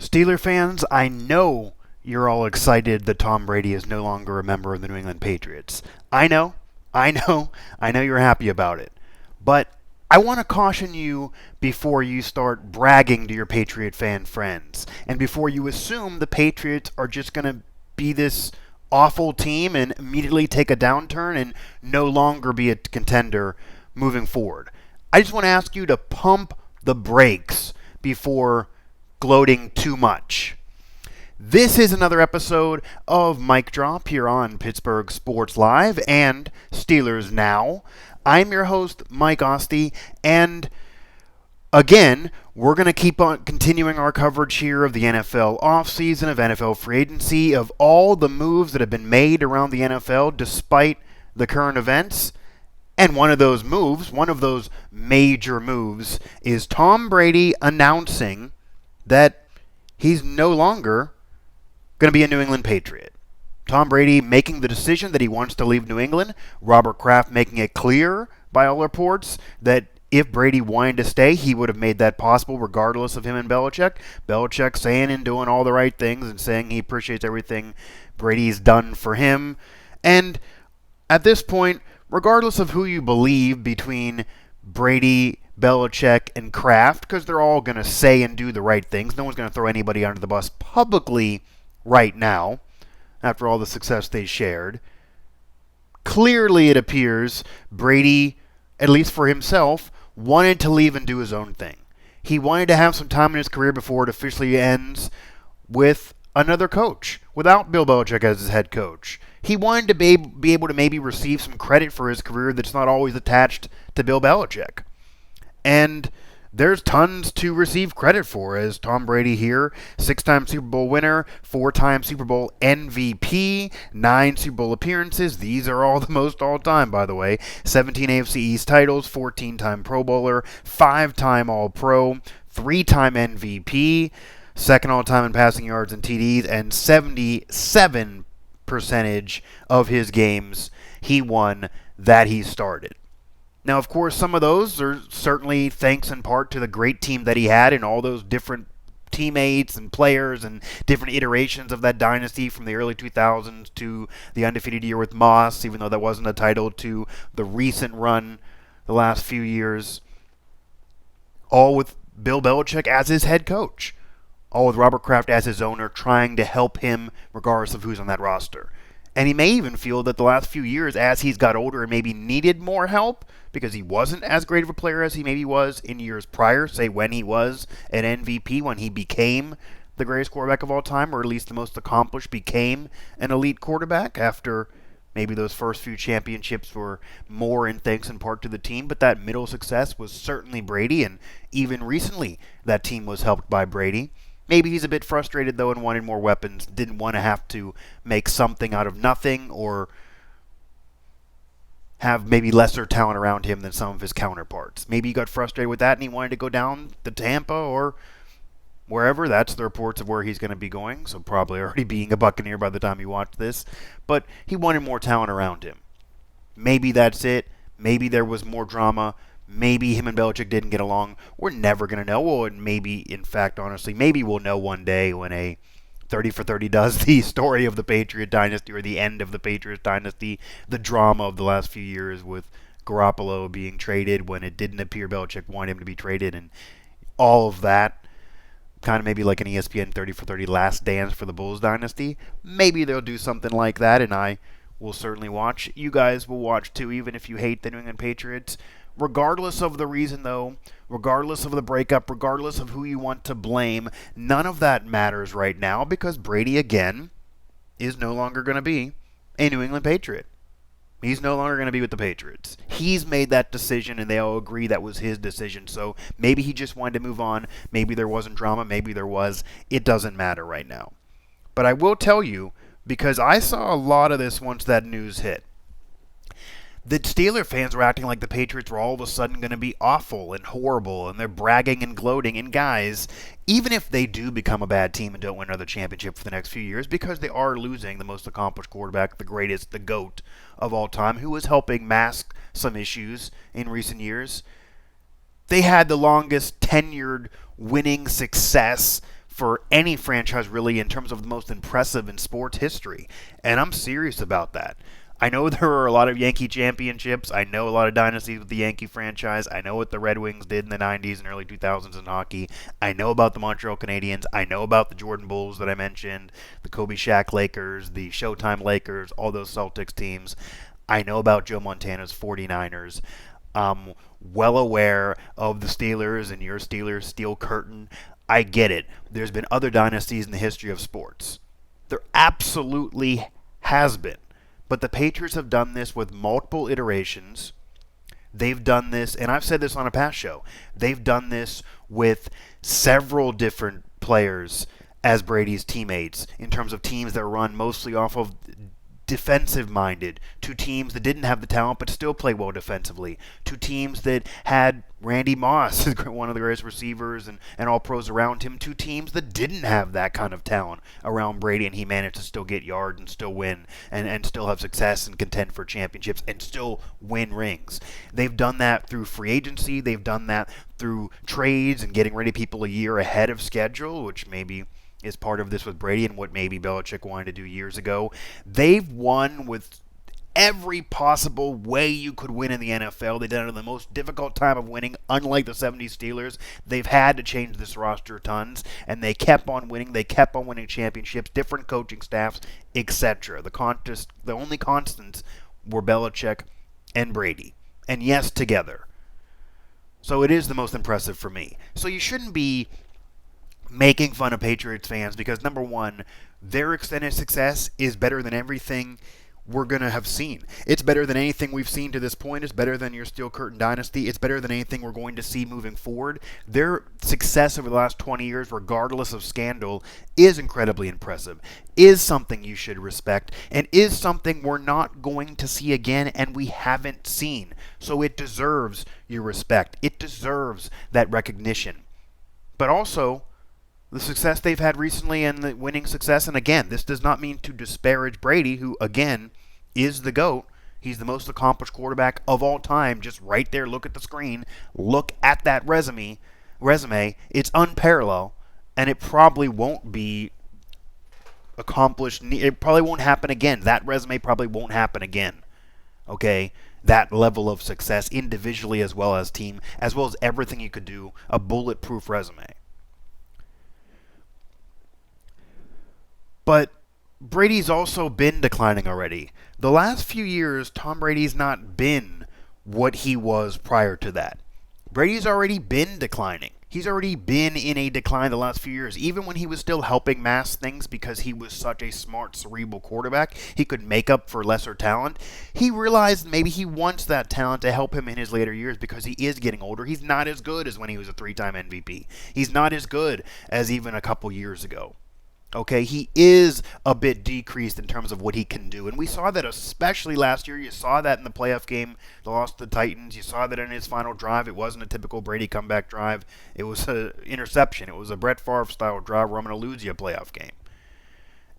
Steeler fans, I know you're all excited that Tom Brady is no longer a member of the New England Patriots. I know you're happy about it. But I want to caution you before you start bragging to your Patriot fan friends and before you assume the Patriots are just going to be this awful team and immediately take a downturn and no longer be a contender moving forward. I just want to ask you to pump the brakes before gloating too much. This is another episode of Mic Drop here on Pittsburgh Sports Live and Steelers Now. I'm your host, Mike Asti, and again, we're going to keep on continuing our coverage here of the NFL offseason, of NFL free agency, of all the moves that have been made around the NFL despite the current events. And one of those moves, one of those major moves, is Tom Brady announcing that he's no longer going to be a New England Patriot. Tom Brady making the decision that he wants to leave New England. Robert Kraft making it clear, by all reports, that if Brady wanted to stay, he would have made that possible regardless of him and Belichick. Belichick saying and doing all the right things and saying he appreciates everything Brady's done for him. And at this point, regardless of who you believe between Brady, Belichick, and Kraft, because they're all going to say and do the right things. No one's going to throw anybody under the bus publicly right now, after all the success they shared. Clearly, it appears Brady, at least for himself, wanted to leave and do his own thing. He wanted to have some time in his career before it officially ends with another coach, without Bill Belichick as his head coach. He wanted to be able to maybe receive some credit for his career that's not always attached to Bill Belichick. And there's tons to receive credit for, as Tom Brady here, 6-time Super Bowl winner, 4-time Super Bowl MVP, 9 Super Bowl appearances. These are all the most all-time, by the way. 17 AFC East titles, 14-time Pro Bowler, 5-time All-Pro, 3-time MVP, second all-time in passing yards and TDs, and 77% of his games he won that he started. Now, of course, some of those are certainly thanks in part to the great team that he had and all those different teammates and players and different iterations of that dynasty from the early 2000s to the undefeated year with Moss, even though that wasn't a title, to the recent run the last few years. All with Bill Belichick as his head coach. All with Robert Kraft as his owner, trying to help him regardless of who's on that roster. And he may even feel that the last few years, as he's got older and maybe needed more help, because he wasn't as great of a player as he maybe was in years prior, say when he was an MVP, when he became the greatest quarterback of all time, or at least the most accomplished, became an elite quarterback after maybe those first few championships were more in thanks in part to the team, but that middle success was certainly Brady, and even recently that team was helped by Brady. Maybe he's a bit frustrated, though, and wanted more weapons, didn't want to have to make something out of nothing or have maybe lesser talent around him than some of his counterparts. Maybe he got frustrated with that and he wanted to go down to Tampa or wherever. That's the reports of where he's going to be going, so probably already being a Buccaneer by the time you watch this. But he wanted more talent around him. Maybe that's it. Maybe there was more drama. Maybe him and Belichick didn't get along. We're never going to know. Well, and maybe, in fact, honestly, maybe we'll know one day when a 30 for 30 does the story of the Patriot dynasty or the end of the Patriots dynasty, the drama of the last few years with Garoppolo being traded when it didn't appear Belichick wanted him to be traded and all of that. Kind of maybe like an ESPN 30 for 30 last dance for the Bulls dynasty. Maybe they'll do something like that, and I will certainly watch. You guys will watch too, even if you hate the New England Patriots. Regardless of the reason, though, regardless of the breakup, regardless of who you want to blame, none of that matters right now because Brady, again, is no longer going to be a New England Patriot. He's no longer going to be with the Patriots. He's made that decision, and they all agree that was his decision. So maybe he just wanted to move on. Maybe there wasn't drama. Maybe there was. It doesn't matter right now. But I will tell you, because I saw a lot of this once that news hit, the Steeler fans were acting like the Patriots were all of a sudden going to be awful and horrible, and they're bragging and gloating. And guys, even if they do become a bad team and don't win another championship for the next few years, because they are losing the most accomplished quarterback, the greatest, the GOAT of all time, who is helping mask some issues in recent years, they had the longest tenured winning success for any franchise really in terms of the most impressive in sports history. And I'm serious about that. I know there are a lot of Yankee championships. I know a lot of dynasties with the Yankee franchise. I know what the Red Wings did in the 90s and early 2000s in hockey. I know about the Montreal Canadiens. I know about the Jordan Bulls that I mentioned, the Kobe Shaq Lakers, the Showtime Lakers, all those Celtics teams. I know about Joe Montana's 49ers. I'm well aware of the Steelers and your Steelers Steel Curtain. I get it. There's been other dynasties in the history of sports. There absolutely has been. But the Patriots have done this with multiple iterations. They've done this, and I've said this on a past show, they've done this with several different players as Brady's teammates in terms of teams that run mostly off of defensive-minded, to teams that didn't have the talent but still play well defensively, to teams that had Randy Moss, one of the greatest receivers and all pros around him, to teams that didn't have that kind of talent around Brady, and he managed to still get yards and still win and still have success and contend for championships and still win rings. They've done that through free agency. They've done that through trades and getting rid of people a year ahead of schedule, which maybe is part of this with Brady and what maybe Belichick wanted to do years ago. They've won with every possible way you could win in the NFL. They've done it in the most difficult time of winning. Unlike the 70s Steelers, they've had to change this roster tons, and they kept on winning. They kept on winning championships, different coaching staffs, etc. The only constants were Belichick and Brady, and yes, together. So it is the most impressive for me. So you shouldn't be making fun of Patriots fans because, number one, their extended success is better than everything we're going to have seen. It's better than anything we've seen to this point. It's better than your Steel Curtain dynasty. It's better than anything we're going to see moving forward. Their success over the last 20 years, regardless of scandal, is incredibly impressive, is something you should respect, and is something we're not going to see again and we haven't seen. So it deserves your respect. It deserves that recognition. But also, the success they've had recently and the winning success, and again, this does not mean to disparage Brady, who, again, is the GOAT. He's the most accomplished quarterback of all time. Just right there, look at the screen. Look at that resume. It's unparalleled, and it probably won't be accomplished. It probably won't happen again. That resume probably won't happen again. Okay? That level of success individually as well as team, as well as everything you could do, a bulletproof resume. But Brady's also been declining already. The last few years, Tom Brady's not been what he was prior to that. Brady's already been declining. He's already been in a decline the last few years. Even when he was still helping mask things because he was such a smart, cerebral quarterback, he could make up for lesser talent. He realized maybe he wants that talent to help him in his later years because he is getting older. He's not as good as when he was a 3-time MVP. He's not as good as even a couple years ago. Okay, he is a bit decreased in terms of what he can do. And we saw that especially last year. You saw that in the playoff game, the loss to the Titans. You saw that in his final drive. It wasn't a typical Brady comeback drive. It was an interception. It was a Brett Favre-style drive where I'm going to lose you a playoff game.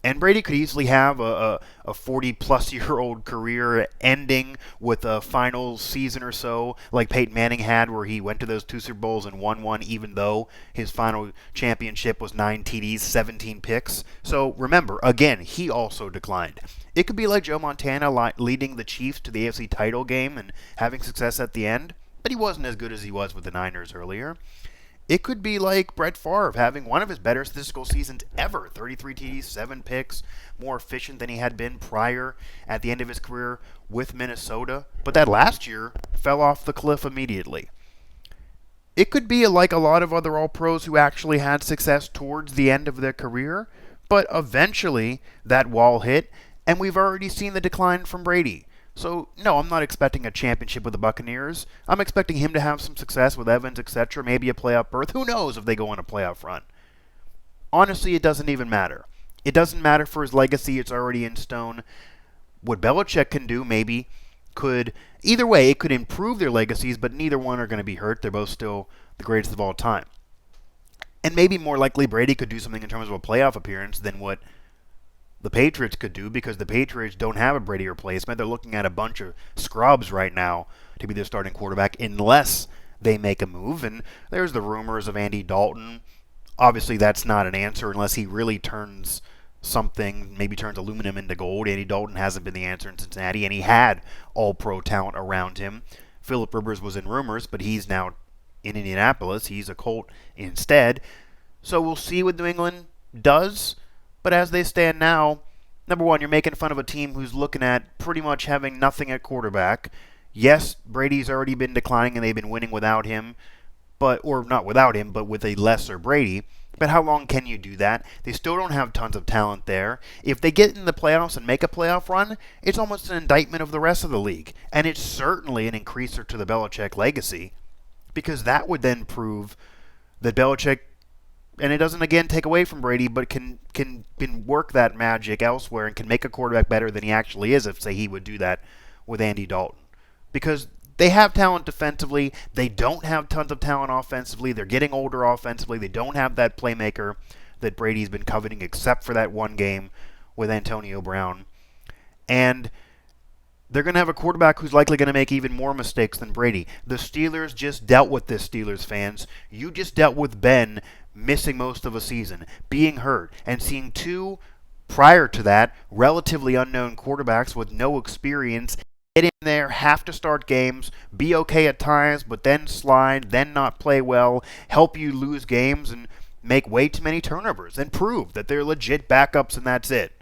And Brady could easily have a 40-plus-year-old career ending with a final season or so, like Peyton Manning had, where he went to those 2 Super Bowls and won one, even though his final championship was 9 TDs, 17 picks. So remember, again, he also declined. It could be like Joe Montana leading the Chiefs to the AFC title game and having success at the end, but he wasn't as good as he was with the Niners earlier. It could be like Brett Favre having one of his better statistical seasons ever. 33 TDs, 7 picks, more efficient than he had been prior at the end of his career with Minnesota. But that last year fell off the cliff immediately. It could be like a lot of other All-Pros who actually had success towards the end of their career, but eventually that wall hit, and we've already seen the decline from Brady. So, no, I'm not expecting a championship with the Buccaneers. I'm expecting him to have some success with Evans, etc., maybe a playoff berth. Who knows if they go on a playoff run? Honestly, it doesn't even matter. It doesn't matter for his legacy. It's already in stone. What Belichick can do maybe could, either way, it could improve their legacies, but neither one are going to be hurt. They're both still the greatest of all time. And maybe more likely Brady could do something in terms of a playoff appearance than what the Patriots could do, because the Patriots don't have a Brady replacement. They're looking at a bunch of scrubs right now to be their starting quarterback unless they make a move. And there's the rumors of Andy Dalton Obviously, that's not an answer unless he really turns something, maybe turns aluminum into gold. Andy Dalton hasn't been the answer in Cincinnati, and he had all-pro talent around him. Phillip Rivers was in rumors, but he's now in Indianapolis. He's a Colt instead. So we'll see what New England does. But as they stand now, number one, you're making fun of a team who's looking at pretty much having nothing at quarterback. Yes, Brady's already been declining and they've been winning without him, or not without him, but with a lesser Brady. But how long can you do that? They still don't have tons of talent there. If they get in the playoffs and make a playoff run, it's almost an indictment of the rest of the league. And it's certainly an increaser to the Belichick legacy, because that would then prove that Belichick, and it doesn't again take away from Brady, but can work that magic elsewhere and can make a quarterback better than he actually is if, say, he would do that with Andy Dalton. Because they have talent defensively. They don't have tons of talent offensively. They're getting older offensively. They don't have that playmaker that Brady's been coveting except for that one game with Antonio Brown. And they're going to have a quarterback who's likely going to make even more mistakes than Brady. The Steelers just dealt with this, Steelers fans. You just dealt with Ben missing most of a season, being hurt, and seeing two, prior to that, relatively unknown quarterbacks with no experience get in there, have to start games, be okay at times, but then slide, then not play well, help you lose games, and make way too many turnovers, and prove that they're legit backups and that's it.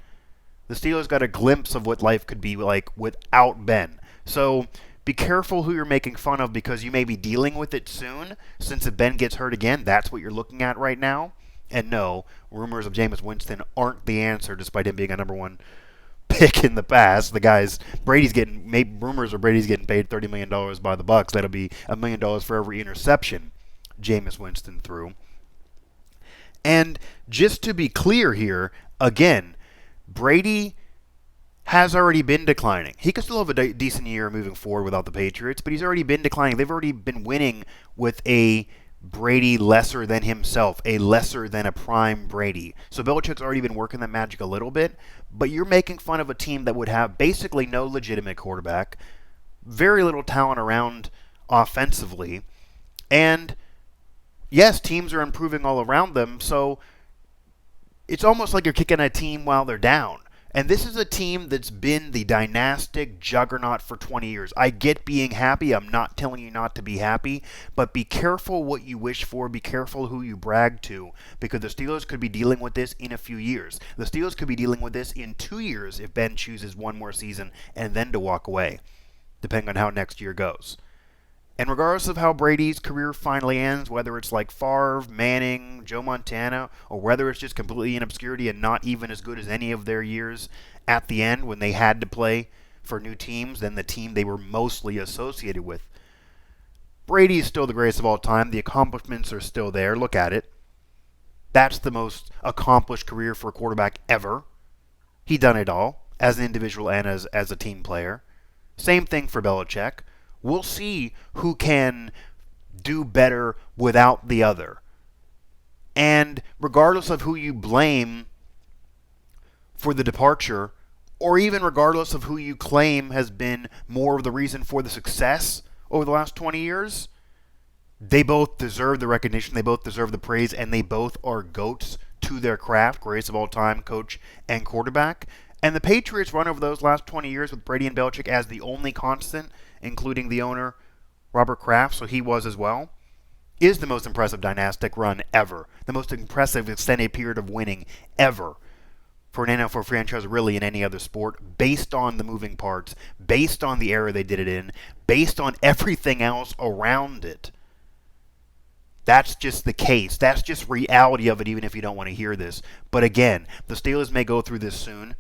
The Steelers got a glimpse of what life could be like without Ben. So be careful who you're making fun of, because you may be dealing with it soon, since if Ben gets hurt again, that's what you're looking at right now. And no, rumors of Jameis Winston aren't the answer, despite him being a number one pick in the past. Rumors are Brady's getting paid $30 million by the Bucs. That'll be $1 million for every interception Jameis Winston threw. And just to be clear here, again, Brady has already been declining. He could still have a decent year moving forward without the Patriots, but he's already been declining. They've already been winning with a Brady lesser than himself, a lesser than a prime Brady. So Belichick's already been working that magic a little bit, but you're making fun of a team that would have basically no legitimate quarterback, very little talent around offensively, and yes, teams are improving all around them, so it's almost like you're kicking a team while they're down. And this is a team that's been the dynastic juggernaut for 20 years. I get being happy. I'm not telling you not to be happy. But be careful what you wish for. Be careful who you brag to. Because the Steelers could be dealing with this in a few years. The Steelers could be dealing with this in 2 years if Ben chooses one more season and then to walk away, depending on how next year goes. And regardless of how Brady's career finally ends, whether it's like Favre, Manning, Joe Montana, or whether it's just completely in obscurity and not even as good as any of their years at the end when they had to play for new teams than the team they were mostly associated with, Brady is still the greatest of all time. The accomplishments are still there. Look at it. That's the most accomplished career for a quarterback ever. He done it all, as an individual and as a team player. Same thing for Belichick. We'll see who can do better without the other. And regardless of who you blame for the departure, or even regardless of who you claim has been more of the reason for the success over the last 20 years, they both deserve the recognition, they both deserve the praise, and they both are GOATs to their craft, greatest of all time, coach and quarterback. And the Patriots run over those last 20 years with Brady and Belichick as the only constant, including the owner, Robert Kraft, so he was as well, is the most impressive dynastic run ever. The most impressive extended period of winning ever for an NFL franchise, really, in any other sport, based on the moving parts, based on the era they did it in, based on everything else around it. That's just the case. That's just reality of it, even if you don't want to hear this. But again, the Steelers may go through this soon.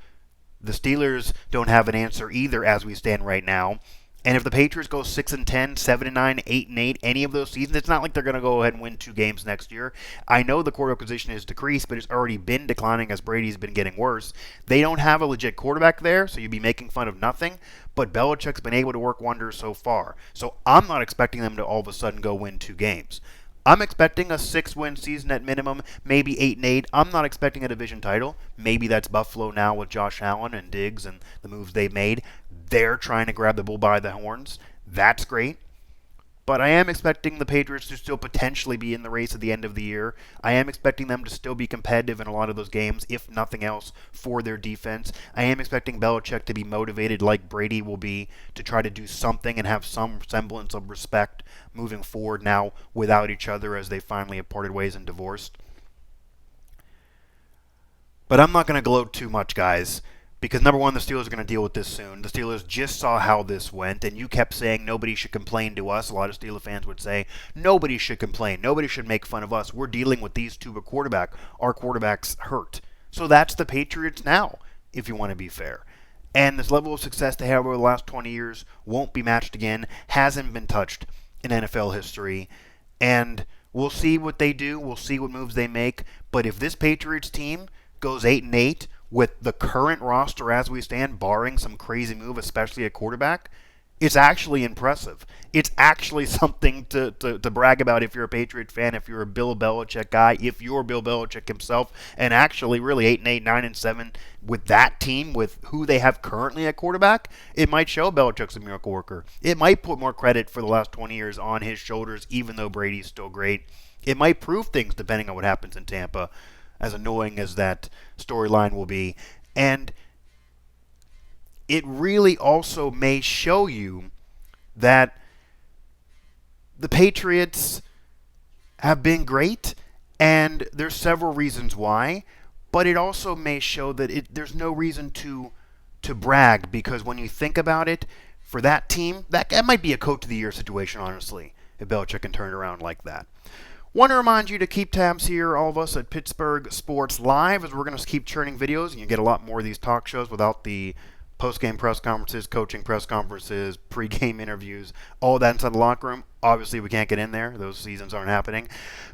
The Steelers don't have an answer either as we stand right now. And if the Patriots go 6-10, 7-9, 8-8, any of those seasons, it's not like they're going to go ahead and win 2 games next year. I know the quarterback position is decreased, but it's already been declining as Brady's been getting worse. They don't have a legit quarterback there, so you'd be making fun of nothing. But Belichick's been able to work wonders so far. So I'm not expecting them to all of a sudden go win 2 games. I'm expecting a 6-win season at minimum, maybe 8-8. I'm not expecting a division title. Maybe that's Buffalo now with Josh Allen and Diggs and the moves they've made. They're trying to grab the bull by the horns. That's great. But I am expecting the Patriots to still potentially be in the race at the end of the year. I am expecting them to still be competitive in a lot of those games, if nothing else, for their defense. I am expecting Belichick to be motivated like Brady will be to try to do something and have some semblance of respect moving forward now without each other as they finally have parted ways and divorced. But I'm not going to gloat too much, guys, because number one, the Steelers are going to deal with this soon. The Steelers just saw how this went, and you kept saying nobody should complain to us. A lot of Steelers fans would say nobody should complain. Nobody should make fun of us. We're dealing with these two quarterback. Our quarterback's hurt. So that's the Patriots now, if you want to be fair. And this level of success they have over the last 20 years won't be matched again, hasn't been touched in NFL history. And we'll see what they do. We'll see what moves they make. But if this Patriots team goes 8-8 with the current roster as we stand, barring some crazy move, especially at quarterback, it's actually impressive. It's actually something to brag about if you're a Patriot fan, if you're a Bill Belichick guy, if you're Bill Belichick himself, and actually really 8-8, 9-7 with that team, with who they have currently at quarterback, it might show Belichick's a miracle worker. It might put more credit for the last 20 years on his shoulders, even though Brady's still great. It might prove things depending on what happens in Tampa, as annoying as that storyline will be. And it really also may show you that the Patriots have been great, and there's several reasons why, but it also may show that there's no reason to brag, because when you think about it, for that team, that might be a Coach of the Year situation, honestly, if Belichick can turn it around like that. Want to remind you to keep tabs here, all of us at Pittsburgh Sports Live, as we're going to keep churning videos, and you get a lot more of these talk shows without the post-game press conferences, coaching press conferences, pre-game interviews, all that inside the locker room. Obviously, we can't get in there. Those seasons aren't happening.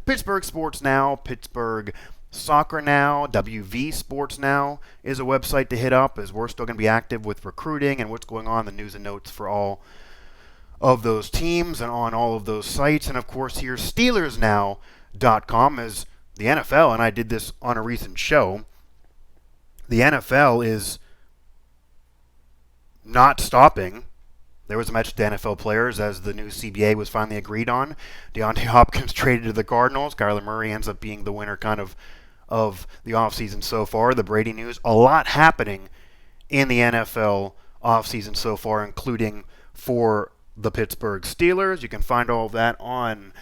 Pittsburgh Sports Now, Pittsburgh Soccer Now, WV Sports Now is a website to hit up, as we're still going to be active with recruiting and what's going on, the news and notes for all of those teams and on all of those sites. And of course, here's SteelersNow.com, as the NFL, and I did this on a recent show, the NFL is not stopping. There was a match to NFL players as the new CBA was finally agreed on. DeAndre Hopkins traded to the Cardinals. Kyler Murray ends up being the winner kind of the offseason so far. The Brady news. A lot happening in the NFL offseason so far, including for the Pittsburgh Steelers. You can find all of that on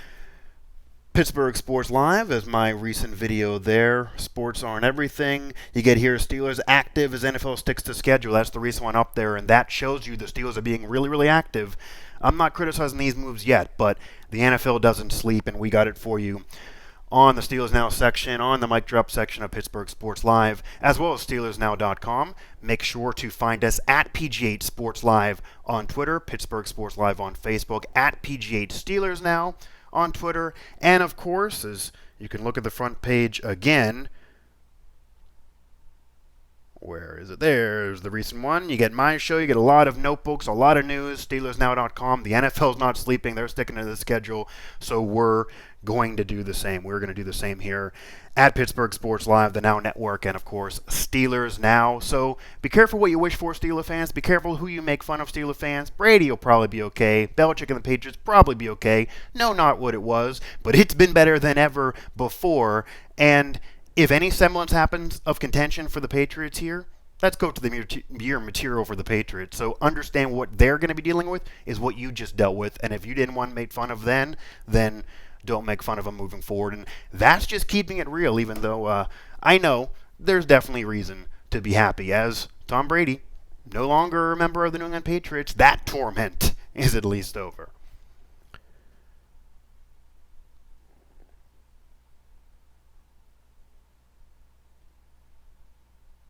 Pittsburgh Sports Live, as my recent video there. Sports aren't everything. You get here Steelers active as NFL sticks to schedule. That's the recent one up there, and that shows you the Steelers are being really, really active. I'm not criticizing these moves yet, but the NFL doesn't sleep, and we got it for you on the Steelers Now section, on the Mic Drop section of Pittsburgh Sports Live, as well as SteelersNow.com. Make sure to find us at PG8 Sports Live on Twitter, Pittsburgh Sports Live on Facebook, at PG8 Steelers Now on Twitter, and of course, as you can look at the front page again, where is it? There's the recent one. You get my show. You get a lot of notebooks, a lot of news. SteelersNow.com. The NFL's not sleeping. They're sticking to the schedule. So we're going to do the same. We're going to do the same here at Pittsburgh Sports Live, the Now Network, and of course, Steelers Now. So be careful what you wish for, Steelers fans. Be careful who you make fun of, Steelers fans. Brady will probably be okay. Belichick and the Patriots probably be okay. No, not what it was, but it's been better than ever before. And if any semblance happens of contention for the Patriots here, let's go to the year material for the Patriots. So understand what they're going to be dealing with is what you just dealt with. And if you didn't want to make fun of then don't make fun of them moving forward. And that's just keeping it real, even though I know there's definitely reason to be happy. As Tom Brady, no longer a member of the New England Patriots, that torment is at least over.